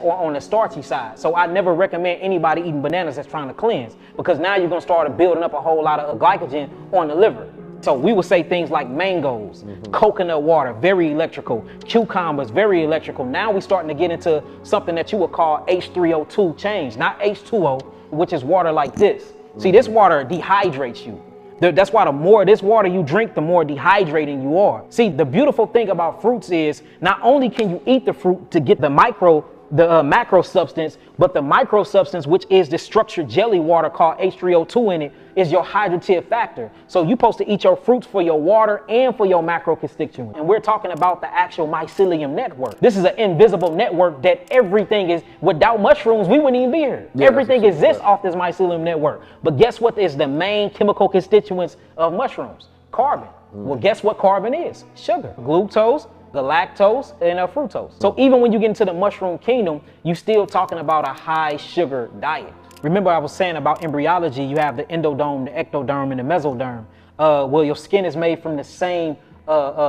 or on the starchy side. So I never recommend anybody eating bananas that's trying to cleanse, because now you're gonna start building up a whole lot of glycogen on the liver. So we would say things like mangoes, coconut water, very electrical, cucumbers, very electrical. Now we're starting to get into something that you would call H3O2 change, not H2O, which is water like this. See, this water dehydrates you. That's why the more of this water you drink, the more dehydrating you are. See, the beautiful thing about fruits is not only can you eat the fruit to get the macro substance, but the micro substance, which is the structured jelly water called H3O2 in it, is your hydrative factor. So you're supposed to eat your fruits for your water and for your macro constituents. And we're talking about the actual mycelium network. This is an invisible network that everything is, without mushrooms, we wouldn't even be here. Yeah, everything exists off this mycelium network. But guess what is the main chemical constituents of mushrooms? Carbon. Well, guess what carbon is? Sugar, glucose, galactose, and fructose. So even when you get into the mushroom kingdom, you still talking about a high sugar diet. Remember I was saying about embryology, you have the endodome, the ectoderm, and the mesoderm. Well, your skin is made from the same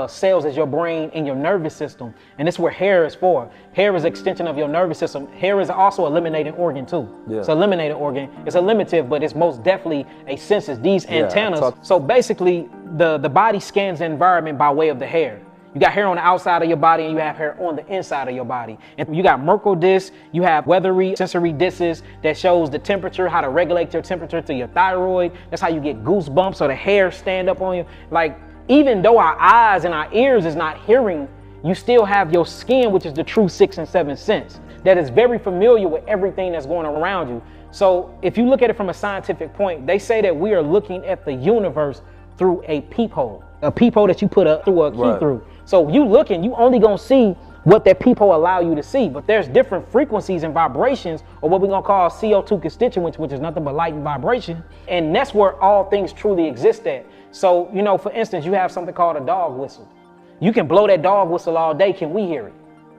cells as your brain and your nervous system. And this is where hair is for. Hair is an extension of your nervous system. Hair is also a eliminating organ too. Yeah. It's a eliminating organ. It's a limitive, but it's most definitely a sensus. These antennas. So basically, the body scans the environment by way of the hair. You got hair on the outside of your body and you have hair on the inside of your body. And you got Merkle discs, you have weathery sensory discs that shows the temperature, how to regulate your temperature to your thyroid. That's how you get goosebumps or the hair stand up on you. Like, even though our eyes and our ears is not hearing, you still have your skin, which is the true 6th and 7th sense, that is very familiar with everything that's going around you. So if you look at it from a scientific point, they say that we are looking at the universe through a peephole that you put through a key through. So you looking, you only gonna see what that peephole allow you to see, but there's different frequencies and vibrations, or what we're gonna call CO2 constituents, which is nothing but light and vibration. And that's where all things truly exist at. So, you know, for instance, you have something called a dog whistle. You can blow that dog whistle all day. Can we hear it?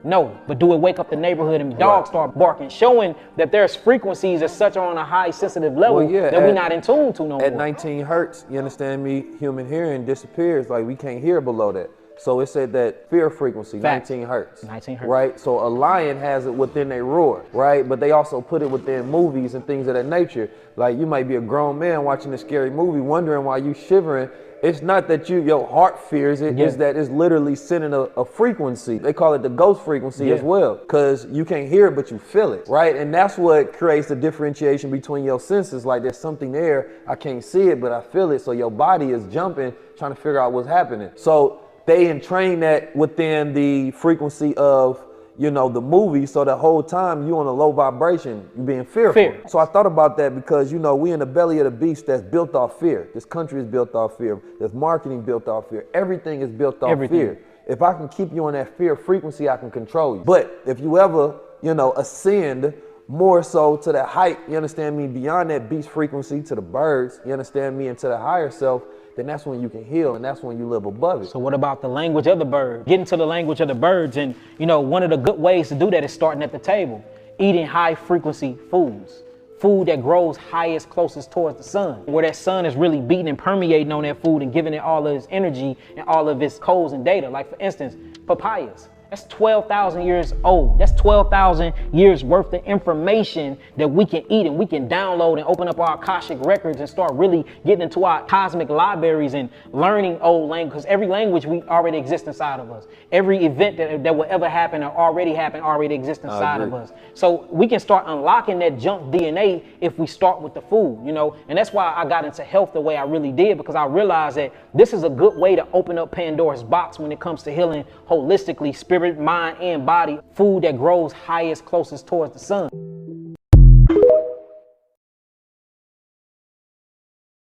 No, but do it wake up the neighborhood and dogs start barking, showing that there's frequencies that such are on a high sensitive level that we're not in tune to no more. At 19 hertz, you understand me, human hearing disappears. Like, we can't hear below that. So it said that fear frequency, 19 hertz. 19 hertz. Right? So a lion has it within their roar, right? But they also put it within movies and things of that nature. Like, you might be a grown man watching a scary movie wondering why you shivering. It's not that your heart fears it, it's that it's literally sending a frequency. They call it the ghost frequency as well, because you can't hear it, but you feel it, right? And that's what creates the differentiation between your senses. Like, there's something there, I can't see it, but I feel it. So your body is jumping, trying to figure out what's happening. So they entrain that within the frequency of, you know, the movie. So the whole time you on a low vibration, you being fearful. So I thought about that because, you know, we in the belly of the beast that's built off fear. This country is built off fear. There's marketing built off fear. Everything is built off fear. If I can keep you on that fear frequency, I can control you. But if you ever, you know, ascend more so to the height, you understand me, beyond that beast frequency, to the birds, you understand me, and to the higher self, then that's when you can heal, and that's when you live above it. So what about the language of the bird? Get into the language of the birds, and you know, one of the good ways to do that is starting at the table. Eating high frequency foods. Food that grows highest, closest towards the sun, where that sun is really beating and permeating on that food and giving it all of its energy and all of its codes and data. Like, for instance, papayas. That's 12,000 years old. That's 12,000 years worth of information that we can eat and we can download and open up our Akashic records and start really getting into our cosmic libraries and learning old language, because every language we already exists inside of us. Every event that will ever happen or already happened already exists inside of us. So we can start unlocking that junk DNA if we start with the food, you know, and that's why I got into health the way I really did, because I realized that this is a good way to open up Pandora's box when it comes to healing holistically, spirit, mind, and body. Food that grows highest, closest towards the sun.